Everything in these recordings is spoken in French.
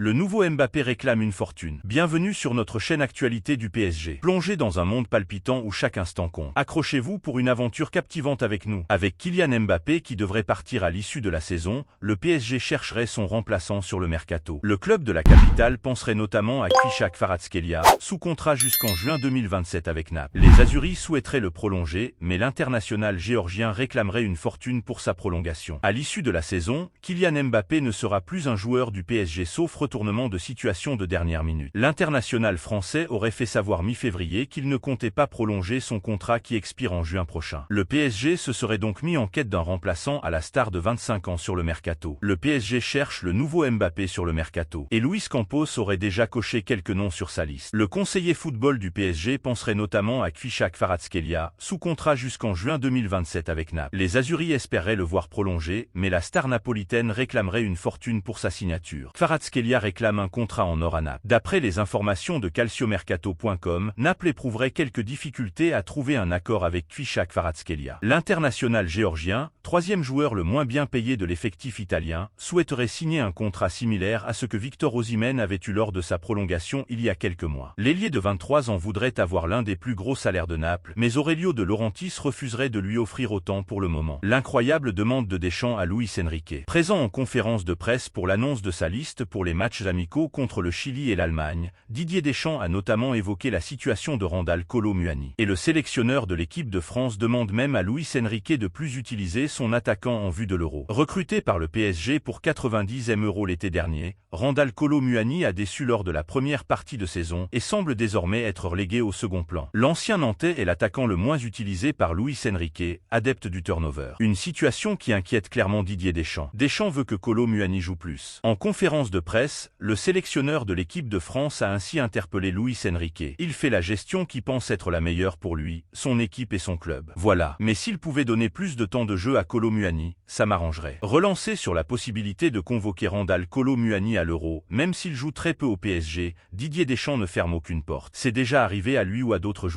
Le nouveau Mbappé réclame une fortune. Bienvenue sur notre chaîne Actualité du PSG. Plongez dans un monde palpitant où chaque instant compte. Accrochez-vous pour une aventure captivante avec nous. Avec Kylian Mbappé qui devrait partir à l'issue de la saison, le PSG chercherait son remplaçant sur le mercato. Le club de la capitale penserait notamment à Kvichak Kvaratskhelia, sous contrat jusqu'en juin 2027 avec Naples. Les Azuris souhaiteraient le prolonger, mais l'international géorgien réclamerait une fortune pour sa prolongation. À l'issue de la saison, Kylian Mbappé ne sera plus un joueur du PSG sauf retournement de situation de dernière minute. L'international français aurait fait savoir mi-février qu'il ne comptait pas prolonger son contrat qui expire en juin prochain. Le PSG se serait donc mis en quête d'un remplaçant à la star de 25 ans sur le mercato. Le PSG cherche le nouveau Mbappé sur le mercato. Et Luis Campos aurait déjà coché quelques noms sur sa liste. Le conseiller football du PSG penserait notamment à Kvichak Kvaratskhelia, sous contrat jusqu'en juin 2027 avec Naples. Les Azuris espéreraient le voir prolonger, mais la star napolitaine réclamerait une fortune pour sa signature. Kvaratskhelia réclame un contrat en or à Naples. D'après les informations de calciomercato.com, Naples éprouverait quelques difficultés à trouver un accord avec Kvichak Kvaratskhelia. L'international géorgien, troisième joueur le moins bien payé de l'effectif italien, souhaiterait signer un contrat similaire à ce que Victor Osimhen avait eu lors de sa prolongation il y a quelques mois. L'ailier de 23 ans voudrait avoir l'un des plus gros salaires de Naples, mais Aurelio de Laurentiis refuserait de lui offrir autant pour le moment. L'incroyable demande de Deschamps à Luis Enrique. Présent en conférence de presse pour l'annonce de sa liste pour les matchs amicaux contre le Chili et l'Allemagne, Didier Deschamps a notamment évoqué la situation de Randal Kolo Muani. Et le sélectionneur de l'équipe de France demande même à Luis Enrique de plus utiliser son attaquant en vue de l'Euro. Recruté par le PSG pour 90 M € l'été dernier, Randal Kolo Muani a déçu lors de la première partie de saison et semble désormais être relégué au second plan. L'ancien Nantais est l'attaquant le moins utilisé par Luis Enrique, adepte du turnover. Une situation qui inquiète clairement Didier Deschamps. Deschamps veut que Kolo Muani joue plus. En conférence de presse, le sélectionneur de l'équipe de France a ainsi interpellé Luis Enrique. Il fait la gestion qui pense être la meilleure pour lui, son équipe et son club. Voilà. Mais s'il pouvait donner plus de temps de jeu à Kolo Muani, ça m'arrangerait. Relancé sur la possibilité de convoquer Randal Kolo Muani à l'Euro, même s'il joue très peu au PSG, Didier Deschamps ne ferme aucune porte. C'est déjà arrivé à lui ou à d'autres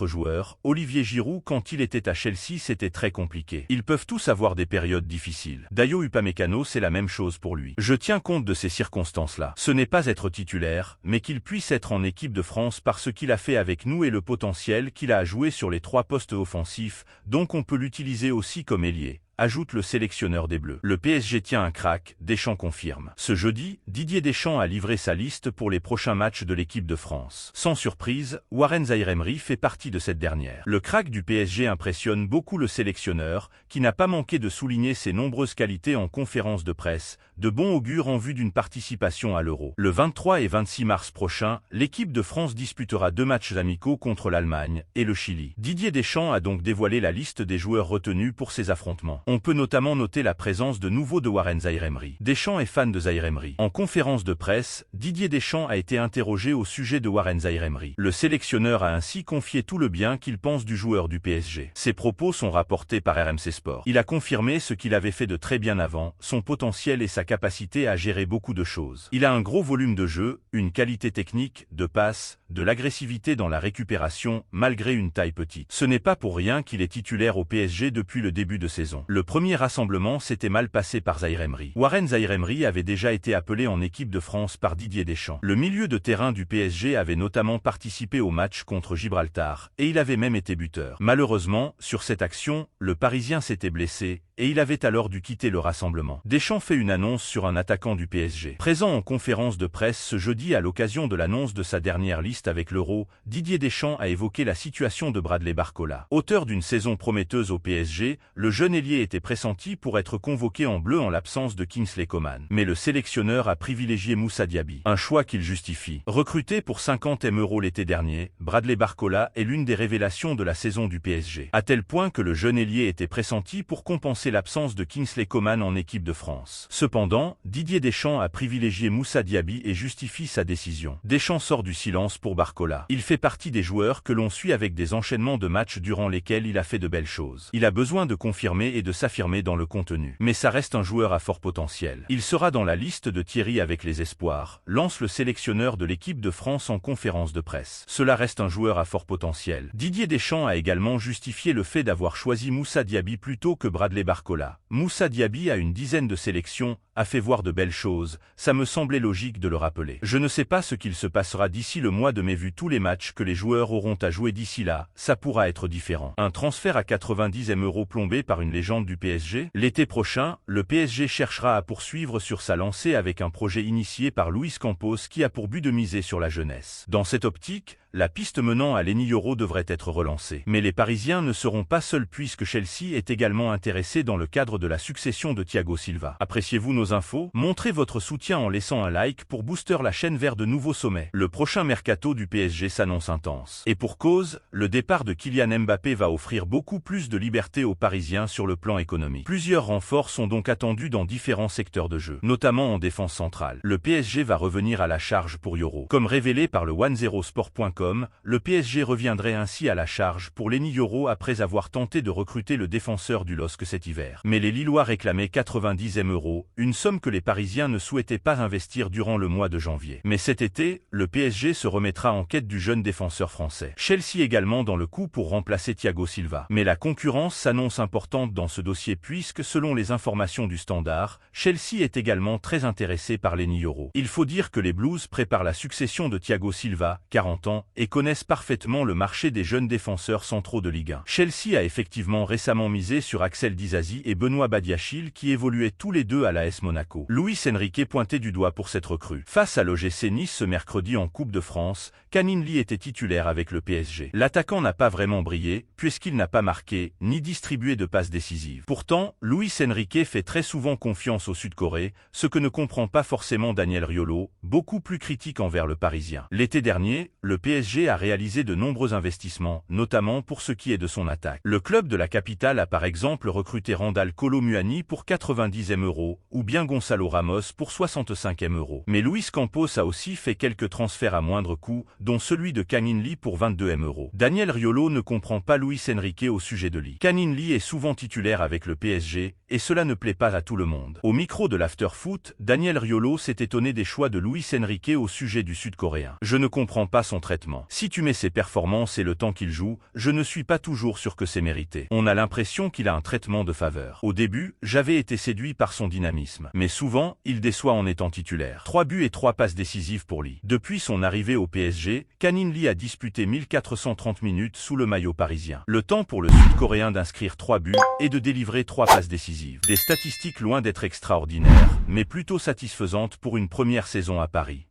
joueurs. Olivier Giroud, quand il était à Chelsea, c'était très compliqué. Ils peuvent tous avoir des périodes difficiles. Dayo Upamecano, c'est la même chose pour lui. Je tiens compte de ces circonstances-là. Ce n'est pas être titulaire, mais qu'il puisse être en équipe de France par ce qu'il a fait avec nous et le potentiel qu'il a à jouer sur les 3 postes offensifs, donc on peut l'utiliser aussi comme ailier, ajoute le sélectionneur des Bleus. Le PSG tient un crack, Deschamps confirme. Ce jeudi, Didier Deschamps a livré sa liste pour les prochains matchs de l'équipe de France. Sans surprise, Warren Zaïre-Emery fait partie de cette dernière. Le crack du PSG impressionne beaucoup le sélectionneur, qui n'a pas manqué de souligner ses nombreuses qualités en conférence de presse, de bon augure en vue d'une participation à l'Euro. Le 23 et 26 mars prochain, l'équipe de France disputera 2 matchs amicaux contre l'Allemagne et le Chili. Didier Deschamps a donc dévoilé la liste des joueurs retenus pour ces affrontements. On peut notamment noter la présence de nouveau de Warren Zaïre-Emery. Deschamps est fan de Zaïre-Emery. En conférence de presse, Didier Deschamps a été interrogé au sujet de Warren Zaïre-Emery. Le sélectionneur a ainsi confié tout le bien qu'il pense du joueur du PSG. Ses propos sont rapportés par RMC Sport. Il a confirmé ce qu'il avait fait de très bien avant, son potentiel et sa capacité à gérer beaucoup de choses. Il a un gros volume de jeu, une qualité technique, de passe, de l'agressivité dans la récupération, malgré une taille petite. Ce n'est pas pour rien qu'il est titulaire au PSG depuis le début de saison. Le premier rassemblement s'était mal passé par Zaïre-Emery. Warren Zaïre-Emery avait déjà été appelé en équipe de France par Didier Deschamps. Le milieu de terrain du PSG avait notamment participé au match contre Gibraltar, et il avait même été buteur. Malheureusement, sur cette action, le Parisien s'était blessé, et il avait alors dû quitter le rassemblement. Deschamps fait une annonce sur un attaquant du PSG. Présent en conférence de presse ce jeudi à l'occasion de l'annonce de sa dernière liste avec l'Euro, Didier Deschamps a évoqué la situation de Bradley Barcola. Auteur d'une saison prometteuse au PSG, le jeune ailier était pressenti pour être convoqué en bleu en l'absence de Kingsley Coman. Mais le sélectionneur a privilégié Moussa Diaby, un choix qu'il justifie. Recruté pour 50 M € l'été dernier, Bradley Barcola est l'une des révélations de la saison du PSG. À tel point que le jeune ailier était pressenti pour compenser l'absence de Kingsley Coman en équipe de France. Cependant, Didier Deschamps a privilégié Moussa Diaby et justifie sa décision. Deschamps sort du silence pour pour Barcola. Il fait partie des joueurs que l'on suit avec des enchaînements de matchs durant lesquels il a fait de belles choses. Il a besoin de confirmer et de s'affirmer dans le contenu. Mais ça reste un joueur à fort potentiel. Il sera dans la liste de Thierry avec les espoirs, lance le sélectionneur de l'équipe de France en conférence de presse. Cela reste un joueur à fort potentiel. Didier Deschamps a également justifié le fait d'avoir choisi Moussa Diaby plutôt que Bradley Barcola. Moussa Diaby a une dizaine de sélections, a fait voir de belles choses, ça me semblait logique de le rappeler. Je ne sais pas ce qu'il se passera d'ici le mois de mai vu tous les matchs que les joueurs auront à jouer d'ici là, ça pourra être différent. Un transfert à 90 M € plombé par une légende du PSG? L'été prochain, le PSG cherchera à poursuivre sur sa lancée avec un projet initié par Luis Campos qui a pour but de miser sur la jeunesse. Dans cette optique, la piste menant à Lenny Yoro devrait être relancée. Mais les Parisiens ne seront pas seuls puisque Chelsea est également intéressé dans le cadre de la succession de Thiago Silva. Appréciez-vous nos infos? Montrez votre soutien en laissant un like pour booster la chaîne vers de nouveaux sommets. Le prochain mercato du PSG s'annonce intense. Et pour cause, le départ de Kylian Mbappé va offrir beaucoup plus de liberté aux Parisiens sur le plan économique. Plusieurs renforts sont donc attendus dans différents secteurs de jeu, notamment en défense centrale. Le PSG va revenir à la charge pour Yoro. Comme révélé par le 10sport.com, le PSG reviendrait ainsi à la charge pour Lenny Yoro après avoir tenté de recruter le défenseur du LOSC cet hiver. Mais les Lillois réclamaient 90 M €, une somme que les Parisiens ne souhaitaient pas investir durant le mois de janvier. Mais cet été, le PSG se remettra en quête du jeune défenseur français. Chelsea également dans le coup pour remplacer Thiago Silva. Mais la concurrence s'annonce importante dans ce dossier puisque selon les informations du Standard, Chelsea est également très intéressé par Lenny Yoro. Il faut dire que les Blues préparent la succession de Thiago Silva, 40 ans, et connaissent parfaitement le marché des jeunes défenseurs centraux de Ligue 1. Chelsea a effectivement récemment misé sur Axel Disasi et Benoît Badiachil qui évoluaient tous les deux à l'AS Monaco. Luis Enrique pointait du doigt pour cette recrue. Face à l'OGC Nice ce mercredi en Coupe de France, Kangin Lee était titulaire avec le PSG. L'attaquant n'a pas vraiment brillé puisqu'il n'a pas marqué ni distribué de passes décisives. Pourtant, Luis Enrique fait très souvent confiance au Sud-Corée, ce que ne comprend pas forcément Daniel Riolo, beaucoup plus critique envers le Parisien. L'été dernier, le PSG a réalisé de nombreux investissements, notamment pour ce qui est de son attaque. Le club de la capitale a par exemple recruté Randal Kolo Muani pour 90 M € ou bien Gonçalo Ramos pour 65 M €. Mais Luis Campos a aussi fait quelques transferts à moindre coût, dont celui de Kangin Lee pour 22 M €. Daniel Riolo ne comprend pas Luis Enrique au sujet de Lee. Kangin Lee est souvent titulaire avec le PSG, et cela ne plaît pas à tout le monde. Au micro de l'Afterfoot, Daniel Riolo s'est étonné des choix de Luis Enrique au sujet du Sud-Coréen. Je ne comprends pas son traitement. Si tu mets ses performances et le temps qu'il joue, je ne suis pas toujours sûr que c'est mérité. On a l'impression qu'il a un traitement de faveur. Au début, j'avais été séduit par son dynamisme. Mais souvent, il déçoit en étant titulaire. 3 buts et 3 passes décisives pour Lee. Depuis son arrivée au PSG, Kangin Lee a disputé 1430 minutes sous le maillot parisien. Le temps pour le Sud-Coréen d'inscrire 3 buts et de délivrer 3 passes décisives. Des statistiques loin d'être extraordinaires, mais plutôt satisfaisantes pour une première saison à Paris.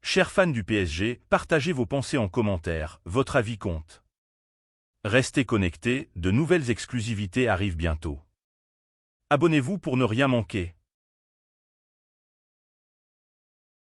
Chers fans du PSG, partagez vos pensées en commentaire, votre avis compte. Restez connectés, de nouvelles exclusivités arrivent bientôt. Abonnez-vous pour ne rien manquer.